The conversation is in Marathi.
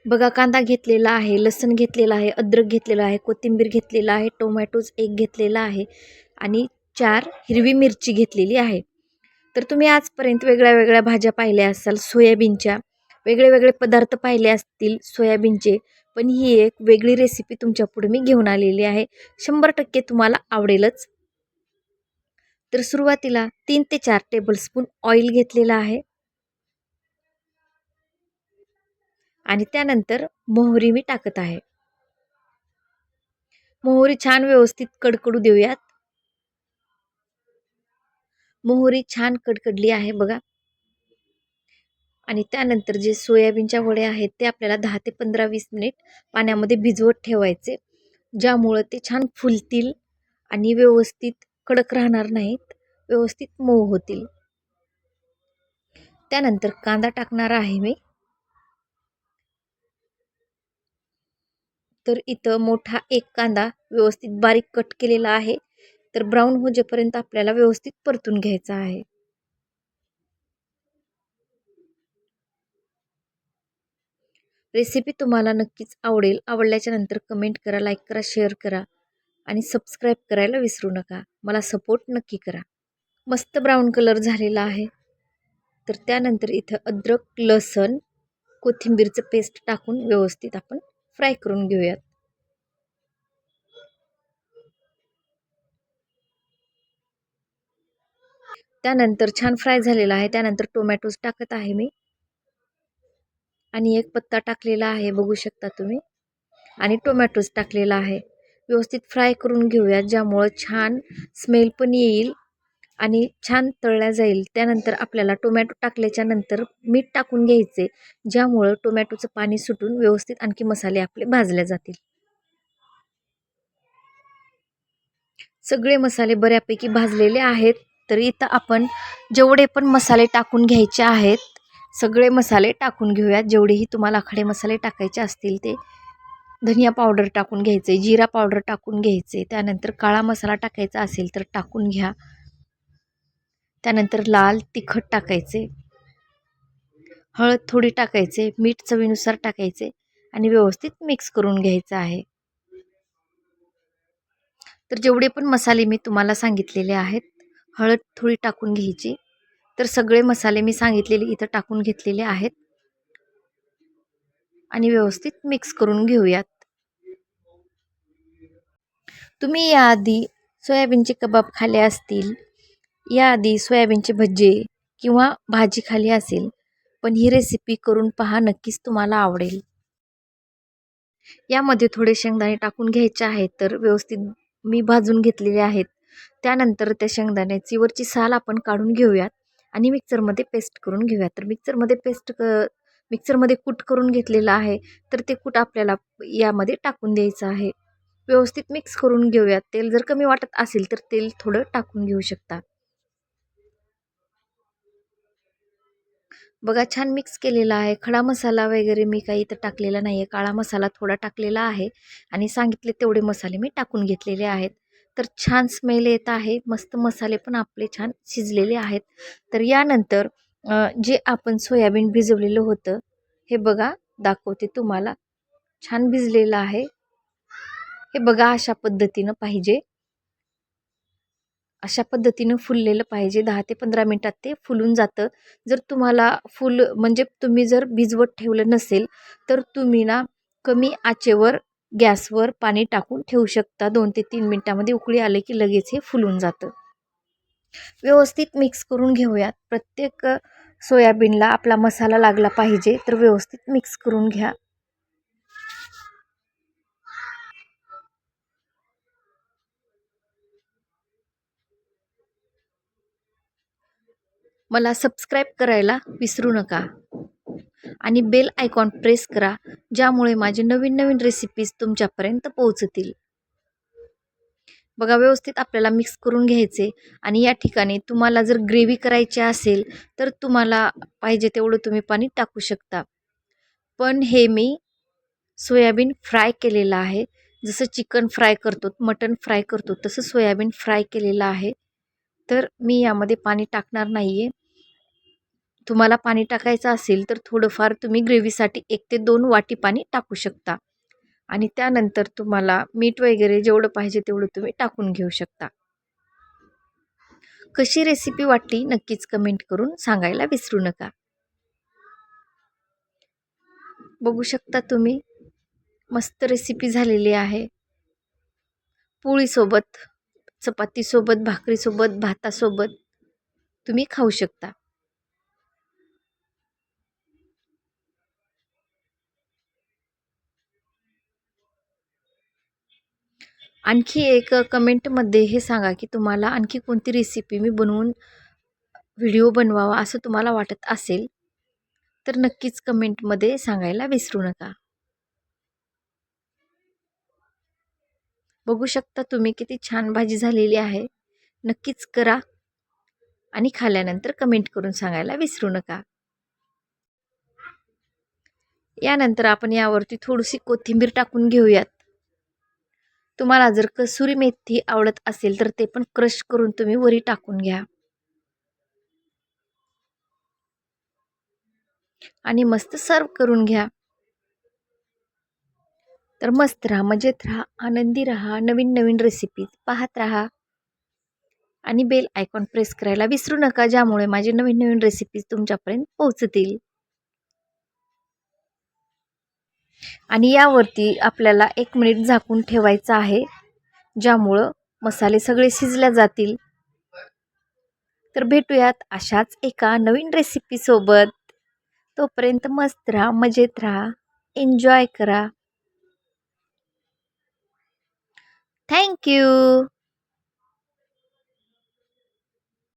बघा, कांदा घेतलेला आहे, लसूण घेतलेला आहे, अद्रक घेतलेला आहे, कोथिंबीर घेतलेला आहे, टोमॅटोज एक घेतलेला आहे आणि 4 हिरवी मिरची घेतलेली आहे. तर तुम्ही आजपर्यंत वेगळ्या वेगळ्या भाज्या पाहिल्या असाल सोयाबीनच्या, वेगळे वेगळे पदार्थ पाहिले असतील सोयाबीनचे, पण ही एक वेगळी रेसिपी तुमच्यापुढे मी घेऊन आलेली आहे. 100% तुम्हाला आवडेलच. तर सुरुवातीला 3 ते 4 टेबलस्पून ऑइल घेतलेला आहे आणि त्यानंतर मोहरी मी टाकत आहे. मोहरी छान व्यवस्थित कडकडू देऊयात. मोहरी छान कडकडली आहे बघा. आणि त्यानंतर जे सोयाबीनच्या वड्या आहेत ते आपल्याला 10 ते 15-20 मिनिट पाण्यामध्ये भिजवत ठेवायचे, ज्यामुळं ते छान फुलतील आणि व्यवस्थित कडक राहणार नाहीत, व्यवस्थित मऊ होतील. त्यानंतर कांदा टाकणार आहे मी. तर इथं मोठा एक कांदा व्यवस्थित बारीक कट केलेला आहे. तर ब्राऊन होजेपर्यंत आपल्याला व्यवस्थित परतून घ्यायचा आहे. रेसिपी तुम्हाला नक्कीच आवडेल. आवडल्याच्या नंतर कमेंट करा, लाईक करा, शेअर करा आणि सबस्क्राईब करायला विसरू नका. मला सपोर्ट नक्की करा. मस्त ब्राऊन कलर झालेला आहे. तर त्यानंतर इथं अद्रक, लसण, कोथिंबीरचं पेस्ट टाकून व्यवस्थित आपण फ्राय करून घेऊयात. त्यानंतर छान फ्राय झालेला आहे. त्यानंतर टोमॅटोज टाकत आहे मी आणि एक पत्ता टाकलेला आहे, बघू शकता तुम्ही, आणि टोमॅटोज टाकलेला आहे. व्यवस्थित फ्राय करून घेऊयात, ज्यामुळं छान स्मेल पण येईल आणि छान तळल्या जाईल. त्यानंतर आपल्याला टोमॅटो टाकल्याच्या नंतर मीठ टाकून घ्यायचे, ज्यामुळं टोमॅटोचं पाणी सुटून व्यवस्थित आणखी मसाले आपले भाजले जातील. सगळे मसाले बऱ्यापैकी भाजलेले आहेत. तर इथं आपण जेवढे पण मसाले टाकून घ्यायचे आहेत, सगळे मसाले टाकून घेऊयात. जेवढेही तुम्हाला खडे मसाले टाकायचे असतील ते. धनिया पावडर टाकून घ्यायचे, जिरा पावडर टाकून घ्यायचे, त्यानंतर काळा मसाला टाकायचा असेल तर टाकून घ्या. त्यानंतर लाल तिखट टाकायचे, हळद थोडी टाकायचे, मीठ चवीनुसार टाकायचे आणि व्यवस्थित मिक्स करून घ्यायचं आहे. तर जेवढे पण मसाले मी तुम्हाला सांगितलेले आहेत, हळद थोडी टाकून घ्यायची. तर सगळे मसाले मी सांगितलेले इथं टाकून घेतलेले आहेत आणि व्यवस्थित मिक्स करून घेऊयात. तुम्ही याआधी सोयाबीनचे कबाब खाल्ले असतील, याआधी सोयाबीनचे भज्जे किंवा भाजी खाल्ली असेल, पण ही रेसिपी करून पहा, नक्कीच तुम्हाला आवडेल. यामध्ये थोडे शेंगदाणे टाकून घ्यायचे आहेत. तर व्यवस्थित मी भाजून घेतलेले आहेत. त्यानंतर त्या शेंगदाण्याची वरची साल आपण काढून घेऊयात आणि मिक्सरमध्ये पेस्ट करून घेऊयात. तर मिक्सरमध्ये कूट करून घेतलेलं आहे. तर ते कूट आपल्याला यामध्ये टाकून द्यायचं आहे. व्यवस्थित मिक्स करून घेऊयात. तेल जर कमी वाटत असेल तर तेल थोडं टाकून घेऊ शकता. बघा, छान मिक्स केलेला आहे. खडा मसाला वगैरे मी काही इथं टाकलेला नाही आहे. काळा मसाला थोडा टाकलेला आहे आणि सांगितले तेवढे मसाले मी टाकून घेतलेले आहेत. तर छान स्मेल येत आहे. मस्त मसाले पण आपले छान शिजलेले आहेत. तर यानंतर जे आपण सोयाबीन भिजवलेलं होतं, हे बघा, दाखवते तुम्हाला. छान भिजलेलं आहे. हे बघा, अशा पद्धतीनं पाहिजे. अशा पद्धतीनं फुललेलं पाहिजे. 10 ते 15 मिनिटात ते फुलून जातं. जर तुम्हाला म्हणजे तुम्ही जर भिजवत ठेवलं नसेल, तर तुम्ही ना कमी आचेवर गॅसवर पाणी टाकून ठेवू शकता. 2 ते 3 मिनिटामध्ये उकळी आले की लगेच हे फुलून जातं. व्यवस्थित मिक्स करून घेऊयात. प्रत्येक सोयाबीनला आपला मसाला लागला पाहिजे, तर व्यवस्थित मिक्स करून घ्या. मला सबस्क्राईब करायला विसरू नका आणि बेल आयकॉन प्रेस करा, ज्यामुळे माझे नवीन नवीन रेसिपीज तुमच्यापर्यंत पोहोचतील. बघा, व्यवस्थित आपल्याला मिक्स करून घ्यायचे आणि या ठिकाणी तुम्हाला जर ग्रेव्ही करायची असेल तर तुम्हाला पाहिजे तेवढं तुम्ही पाणी टाकू शकता. पण हे मी सोयाबीन फ्राय केलेलं आहे. जसं चिकन फ्राय करतो, मटण फ्राय करतो, तसं सोयाबीन फ्राय केलेलं आहे. तर मी यामध्ये पाणी टाकणार नाही आहे. तुम्हाला पाणी टाकायचं असेल तर थोडंफार तुम्ही ग्रेव्हीसाठी 1 ते 2 वाटी पाणी टाकू शकता आणि त्यानंतर तुम्हाला मीठ वगैरे जेवढं पाहिजे तेवढं तुम्ही टाकून घेऊ शकता. कशी रेसिपी वाटली नक्कीच कमेंट करून सांगायला विसरू नका. बघू शकता तुम्ही मस्त रेसिपी झालेली आहे. पोळीसोबत, चपातीसोबत, भाकरीसोबत, भातासोबत तुम्ही खाऊ शकता. आणखी एक कमेंटमध्ये हे सांगा की तुम्हाला आणखी कोणती रेसिपी मी बनवून व्हिडिओ बनवावा असं तुम्हाला वाटत असेल तर नक्कीच कमेंटमध्ये सांगायला विसरू नका. बघू शकता तुम्ही किती छान भाजी झालेली आहे. नक्कीच करा आणि खाल्ल्यानंतर कमेंट करून सांगायला विसरू नका. यानंतर आपण यावरती थोडीशी कोथिंबीर टाकून घेऊयात. तुम्हाला जर कसुरी मेथी आवडत असेल तर ते पण क्रश करून तुम्ही वरी टाकून घ्या आणि मस्त सर्व करून घ्या. तर मस्त राहा, मजेत राहा, आनंदी राहा, नवीन नवीन रेसिपीज पाहत राहा आणि बेल आयकॉन प्रेस करायला विसरू नका, ज्यामुळे माझे नवीन नवीन रेसिपीज तुमच्यापर्यंत पोहोचतील. आणि यावरती आपल्याला 1 मिनिट झाकून ठेवायचं आहे, ज्यामुळं मसाले सगळे शिजल्या जातील. तर भेटूयात अशाच एका नवीन रेसिपीसोबत. तोपर्यंत मस्त राहा, मजेत राहा, एन्जॉय करा. Thank you.